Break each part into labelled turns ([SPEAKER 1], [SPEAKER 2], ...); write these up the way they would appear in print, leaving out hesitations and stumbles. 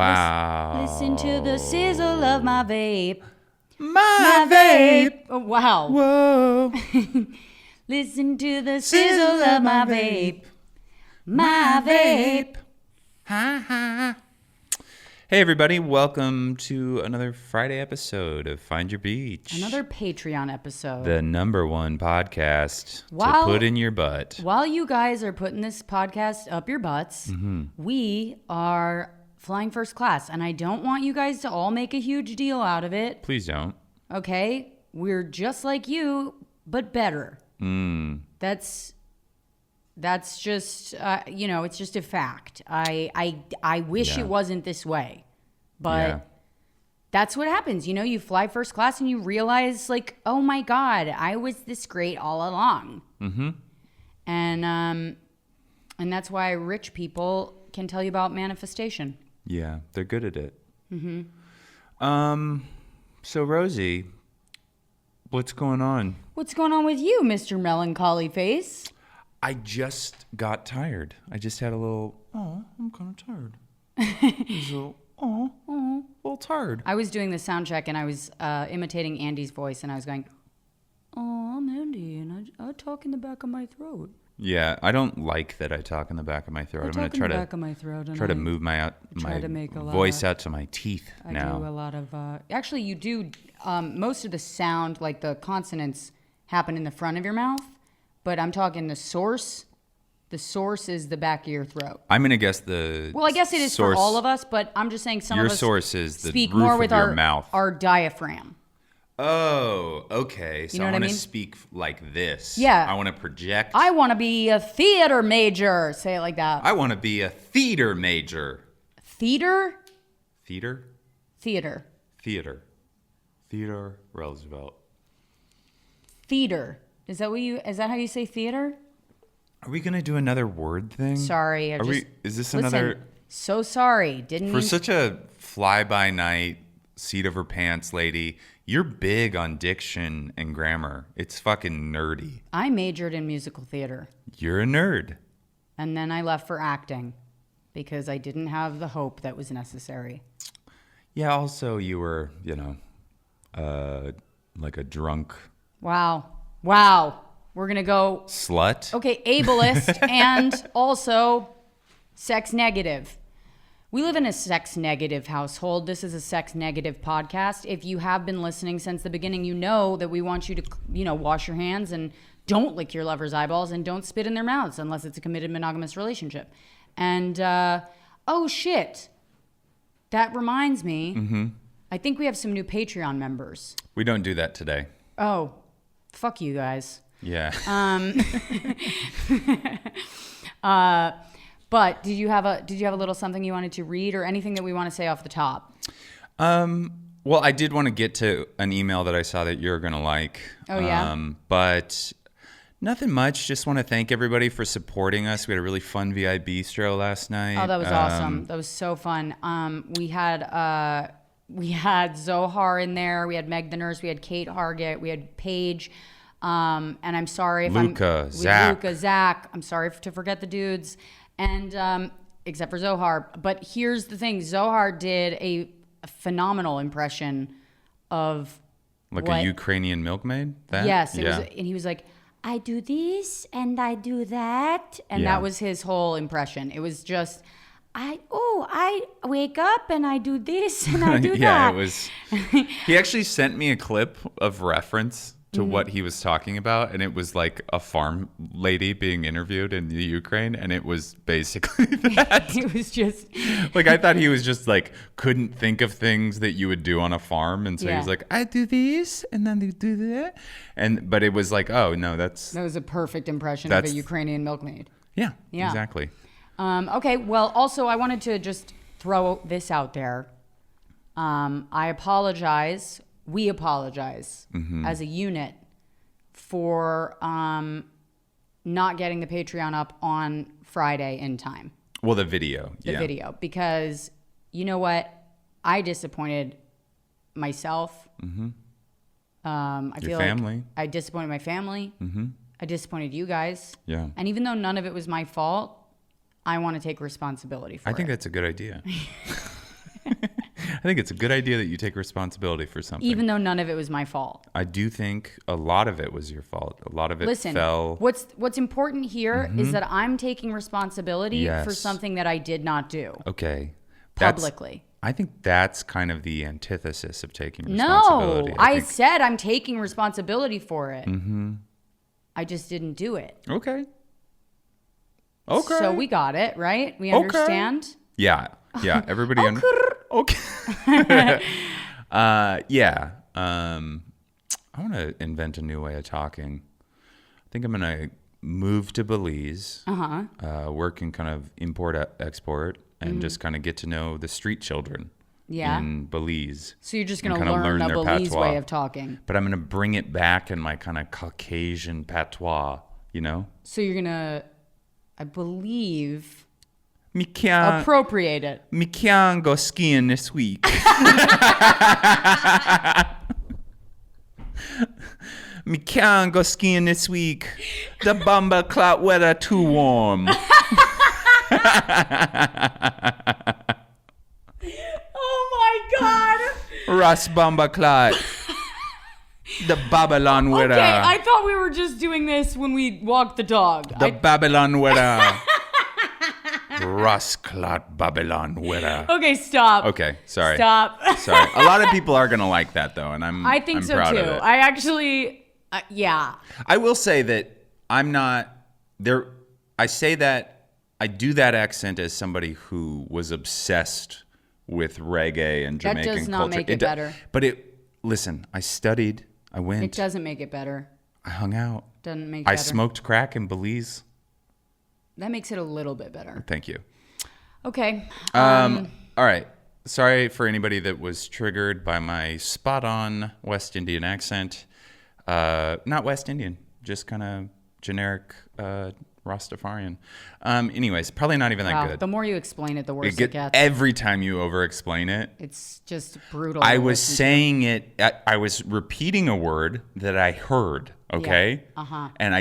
[SPEAKER 1] Wow.
[SPEAKER 2] Listen to the sizzle of my vape.
[SPEAKER 1] My vape.
[SPEAKER 2] Oh, wow.
[SPEAKER 1] Whoa.
[SPEAKER 2] Listen to the sizzle of my vape. My vape.
[SPEAKER 1] Ha ha. Hey everybody, welcome to another Friday episode of Find Your Beach.
[SPEAKER 2] Another Patreon episode.
[SPEAKER 1] The #1 podcast to
[SPEAKER 2] While-
[SPEAKER 1] put in your butt.
[SPEAKER 2] While you guys are putting this podcast up your butts, we are flying first class. And I don't want you guys to all make a huge deal out of it.
[SPEAKER 1] Please don't.
[SPEAKER 2] Okay? We're just like you, but better. That's just, it's just a fact. I wish
[SPEAKER 1] Yeah.
[SPEAKER 2] it wasn't this way, but
[SPEAKER 1] Yeah.
[SPEAKER 2] that's what happens. You know, you fly first class and you realize, like, oh my God, I was this great all along. Mm-hmm. And that's why rich people can tell you about manifestation.
[SPEAKER 1] Yeah, they're good at it. Mm-hmm. So Rosie, what's going on?
[SPEAKER 2] What's going on with you, Mr. Melancholy Face?
[SPEAKER 1] I just got tired. I just had a little, I'm kind of tired. A little tired.
[SPEAKER 2] I was doing the sound check and I was imitating Andy's voice and I was going, oh, I'm Andy and I talk in the back of my throat.
[SPEAKER 1] Yeah, I don't like that I talk in the back of my throat. I'm going to try
[SPEAKER 2] back of my throat and
[SPEAKER 1] try to move my
[SPEAKER 2] to make a lot
[SPEAKER 1] voice
[SPEAKER 2] of-
[SPEAKER 1] out to my teeth
[SPEAKER 2] I
[SPEAKER 1] now.
[SPEAKER 2] do a lot of, actually you do, most of the sound, like the consonants happen in the front of your mouth, but I'm talking the source is the back of your throat.
[SPEAKER 1] I'm going to guess the
[SPEAKER 2] Well, I guess it is
[SPEAKER 1] source,
[SPEAKER 2] for all of us, but I'm just saying some
[SPEAKER 1] Your
[SPEAKER 2] of us
[SPEAKER 1] source is the
[SPEAKER 2] speak
[SPEAKER 1] roof
[SPEAKER 2] more
[SPEAKER 1] of
[SPEAKER 2] with
[SPEAKER 1] your mouth.
[SPEAKER 2] our diaphragm.
[SPEAKER 1] Oh, okay. So
[SPEAKER 2] know
[SPEAKER 1] I
[SPEAKER 2] what I
[SPEAKER 1] want to
[SPEAKER 2] mean?
[SPEAKER 1] speak like this.
[SPEAKER 2] Yeah.
[SPEAKER 1] I want to project.
[SPEAKER 2] I want to be a theater major. Say it like that.
[SPEAKER 1] I want to be a theater major.
[SPEAKER 2] Theater?
[SPEAKER 1] Theater?
[SPEAKER 2] Theater.
[SPEAKER 1] Theater. Theodore Roosevelt.
[SPEAKER 2] Theater. Is that how you say theater?
[SPEAKER 1] Are we going to do another word thing?
[SPEAKER 2] Sorry.
[SPEAKER 1] Is this
[SPEAKER 2] Listen,
[SPEAKER 1] another...
[SPEAKER 2] so sorry. Didn't
[SPEAKER 1] For
[SPEAKER 2] mean,
[SPEAKER 1] such a fly-by-night, seat-over-pants lady, you're big on diction and grammar. It's fucking nerdy.
[SPEAKER 2] I majored in musical theater.
[SPEAKER 1] You're a nerd.
[SPEAKER 2] And then I left for acting because I didn't have the hope that was necessary.
[SPEAKER 1] Yeah, also you were, like a drunk
[SPEAKER 2] Wow. We're going to go,
[SPEAKER 1] slut.
[SPEAKER 2] okay, ableist and also sex negative. We live in a sex negative household. This is a sex negative podcast. If you have been listening since the beginning, you know that we want you to, wash your hands and don't lick your lover's eyeballs and don't spit in their mouths unless it's a committed monogamous relationship. And, oh shit. That reminds me. I think we have some new Patreon members.
[SPEAKER 1] We don't do that today.
[SPEAKER 2] Oh, fuck you guys.
[SPEAKER 1] Yeah.
[SPEAKER 2] But did you have a little something you wanted to read or anything that we want to say off the top?
[SPEAKER 1] Well, I did want to get to an email that I saw that you're going to like.
[SPEAKER 2] Oh, yeah?
[SPEAKER 1] But nothing much. Just want to thank everybody for supporting us. We had a really fun VI Bistro last night.
[SPEAKER 2] Oh, that was awesome. That was so fun. We had Zohar in there. We had Meg the Nurse. We had Kate Hargett. We had Paige. And I'm sorry if
[SPEAKER 1] Luca,
[SPEAKER 2] Zach. I'm sorry to forget the dudes. And except for Zohar. But here's the thing. Zohar did a phenomenal impression of
[SPEAKER 1] Like
[SPEAKER 2] what?
[SPEAKER 1] a Ukrainian milkmaid? That?
[SPEAKER 2] Yes.
[SPEAKER 1] Yeah.
[SPEAKER 2] And he was like, I do this and I do that. And
[SPEAKER 1] Yeah.
[SPEAKER 2] that was his whole impression. It was just, I wake up and I do this and I do
[SPEAKER 1] Yeah,
[SPEAKER 2] that.
[SPEAKER 1] it was. He actually sent me a clip of reference to what he was talking about, and it was like a farm lady being interviewed in the Ukraine, and it was basically that.
[SPEAKER 2] It was just,
[SPEAKER 1] Like, I thought he was just like couldn't think of things that you would do on a farm, and so he
[SPEAKER 2] Yeah.
[SPEAKER 1] was like, I do this and then I do that, but it was like, oh no,
[SPEAKER 2] that was a perfect impression of a Ukrainian milkmaid.
[SPEAKER 1] yeah,
[SPEAKER 2] Yeah.
[SPEAKER 1] exactly.
[SPEAKER 2] Okay, well, also, I wanted to just throw this out there. I apologize. We apologize as a unit for not getting the Patreon up on Friday in time.
[SPEAKER 1] Well, the video,
[SPEAKER 2] The video. Because, you know what? I disappointed myself. I
[SPEAKER 1] Your
[SPEAKER 2] feel
[SPEAKER 1] family.
[SPEAKER 2] like I disappointed my family. I disappointed you guys.
[SPEAKER 1] Yeah.
[SPEAKER 2] And even though none of it was my fault, I want to take responsibility for it.
[SPEAKER 1] I think that's a good idea. think it's a good idea that you take responsibility for something.
[SPEAKER 2] Even though none of it was my fault.
[SPEAKER 1] I do think a lot of it was your fault. A lot of it fell.
[SPEAKER 2] What's important here is that I'm taking responsibility for
[SPEAKER 1] Yes.
[SPEAKER 2] something that I did not do
[SPEAKER 1] Okay.
[SPEAKER 2] publicly.
[SPEAKER 1] I think that's kind of the antithesis of taking
[SPEAKER 2] No,
[SPEAKER 1] responsibility.
[SPEAKER 2] I said I'm taking responsibility for it. I just didn't do it.
[SPEAKER 1] Okay. Okay.
[SPEAKER 2] So we got it, right? We
[SPEAKER 1] Okay.
[SPEAKER 2] understand?
[SPEAKER 1] Yeah. Everybody. Okay. Yeah. I want to invent a new way of talking. I think I'm gonna move to Belize. Work in kind of import-export, and just kind of get to know the street children.
[SPEAKER 2] Yeah.
[SPEAKER 1] In Belize.
[SPEAKER 2] So you're just
[SPEAKER 1] and
[SPEAKER 2] going to
[SPEAKER 1] kinda
[SPEAKER 2] learn a
[SPEAKER 1] their
[SPEAKER 2] Belize
[SPEAKER 1] patois.
[SPEAKER 2] way of talking.
[SPEAKER 1] But I'm going to bring it back in my kind of Caucasian patois, you know?
[SPEAKER 2] So you're going to, I believe,
[SPEAKER 1] Me can't
[SPEAKER 2] appropriate it.
[SPEAKER 1] go skiing this week. Me can't go skiing this week. The bumper cloud weather too warm.
[SPEAKER 2] Oh my God.
[SPEAKER 1] Russ bumper cloud. The Babylon weather.
[SPEAKER 2] Okay, I thought we were just doing this when we walked the dog.
[SPEAKER 1] The Babylon weather. Russ cloud Babylon weather.
[SPEAKER 2] Okay, stop.
[SPEAKER 1] Okay, sorry.
[SPEAKER 2] Stop.
[SPEAKER 1] Sorry. A lot of people are gonna like that though, and I'm
[SPEAKER 2] I think
[SPEAKER 1] I'm
[SPEAKER 2] so
[SPEAKER 1] proud
[SPEAKER 2] too.
[SPEAKER 1] of it.
[SPEAKER 2] I actually, yeah.
[SPEAKER 1] I will say that I'm not there. I say that I do that accent as somebody who was obsessed with reggae and
[SPEAKER 2] That
[SPEAKER 1] Jamaican
[SPEAKER 2] does not
[SPEAKER 1] culture.
[SPEAKER 2] make it better.
[SPEAKER 1] But listen, I studied. I went.
[SPEAKER 2] It doesn't make it better.
[SPEAKER 1] I hung out.
[SPEAKER 2] Doesn't make it
[SPEAKER 1] I
[SPEAKER 2] better.
[SPEAKER 1] smoked crack in Belize.
[SPEAKER 2] That makes it a little bit better.
[SPEAKER 1] Thank you.
[SPEAKER 2] Okay.
[SPEAKER 1] All right. Sorry for anybody that was triggered by my spot-on West Indian accent. Not West Indian, just kind of generic Rastafarian. Anyways, probably not even that
[SPEAKER 2] Wow.
[SPEAKER 1] good.
[SPEAKER 2] The more you explain it, the worse it gets.
[SPEAKER 1] Every time you over-explain it,
[SPEAKER 2] It's just brutal.
[SPEAKER 1] I
[SPEAKER 2] to
[SPEAKER 1] was
[SPEAKER 2] listen to.
[SPEAKER 1] saying it. I was repeating a word that I heard. Okay. And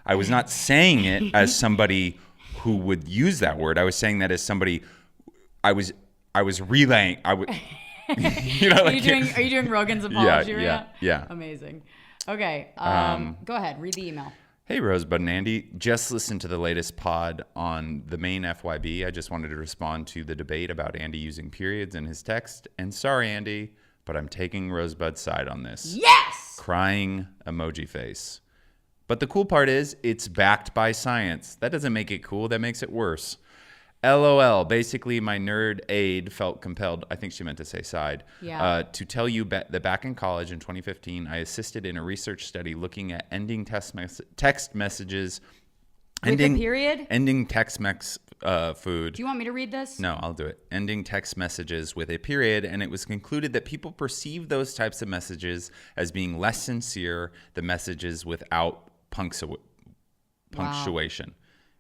[SPEAKER 1] I was not saying it as somebody who would use that word. I was saying that as somebody. I was relaying. You know,
[SPEAKER 2] Are you doing Rogan's apology right now?
[SPEAKER 1] Yeah.
[SPEAKER 2] Amazing. Okay. Go ahead. Read the email.
[SPEAKER 1] Hey, Rosebud and Andy. Just listened to the latest pod on the main FYB. I just wanted to respond to the debate about Andy using periods in his text. And sorry, Andy, but I'm taking Rosebud's side on this.
[SPEAKER 2] Yes.
[SPEAKER 1] Crying emoji face. But the cool part is it's backed by science. That doesn't make it cool. That makes it worse. LOL. Basically, my nerd aide felt compelled, I think she meant to say side, to tell you that back in college in 2015, I assisted in a research study looking at ending text messages.
[SPEAKER 2] With a period?
[SPEAKER 1] Ending food.
[SPEAKER 2] Do you want me to read this?
[SPEAKER 1] No, I'll do it. Ending text messages with a period, and it was concluded that people perceive those types of messages as being less sincere than messages without punctuation.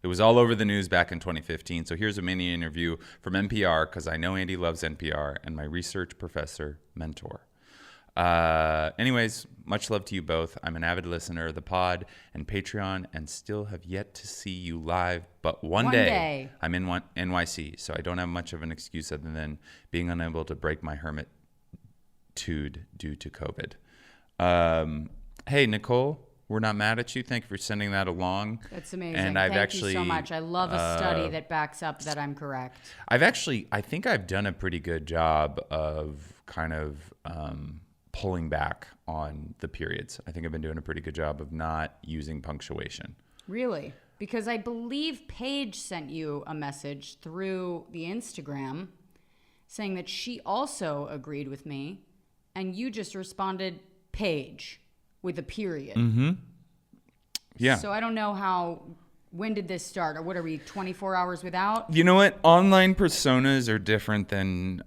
[SPEAKER 1] It was all over the news back in 2015. So here's a mini interview from NPR, because I know Andy loves NPR, and my research professor mentor. Anyways, much love to you both. I'm an avid listener of the pod and Patreon and still have yet to see you live. But one day I'm in NYC, so I don't have much of an excuse other than being unable to break my hermitude due to COVID. Hey, Nicole. We're not mad at you. Thank you for sending that along.
[SPEAKER 2] That's amazing.
[SPEAKER 1] And
[SPEAKER 2] Thank you so much. I love a study that backs up that I'm correct.
[SPEAKER 1] I think I've done a pretty good job of kind of pulling back on the periods. I think I've been doing a pretty good job of not using punctuation.
[SPEAKER 2] Really? Because I believe Paige sent you a message through the Instagram saying that she also agreed with me, and you just responded Paige with a period.
[SPEAKER 1] Mm-hmm. Yeah.
[SPEAKER 2] So I don't know when did this start? Or what are we, 24 hours without?
[SPEAKER 1] You know what? Online personas are different than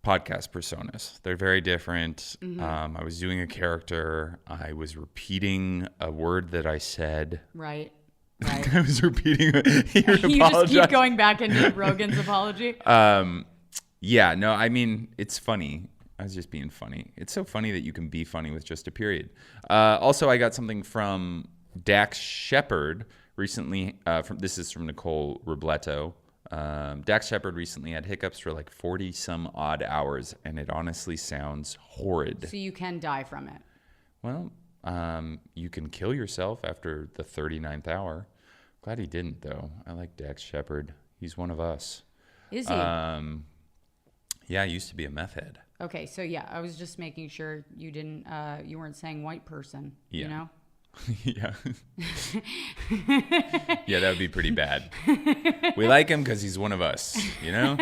[SPEAKER 1] podcast personas. They're very different. Mm-hmm. I was doing a character. I was repeating a word that I said.
[SPEAKER 2] Right.
[SPEAKER 1] I was repeating.
[SPEAKER 2] You just keep going back into Rogan's apology?
[SPEAKER 1] Yeah, no, I mean, it's funny. I was just being funny. It's so funny that you can be funny with just a period. Also, I got something from Dax Shepard recently. This is from Nicole Robleto. Dax Shepard recently had hiccups for like 40 some odd hours, and it honestly sounds horrid.
[SPEAKER 2] So you can die from it.
[SPEAKER 1] Well, you can kill yourself after the 39th hour. Glad he didn't, though. I like Dax Shepard. He's one of us.
[SPEAKER 2] Is he?
[SPEAKER 1] Yeah, I used to be a meth head.
[SPEAKER 2] Okay, so yeah, I was just making sure you didn't, you weren't saying white person,
[SPEAKER 1] Yeah.
[SPEAKER 2] you know?
[SPEAKER 1] Yeah. Yeah, that would be pretty bad. We like him because he's one of us, you know?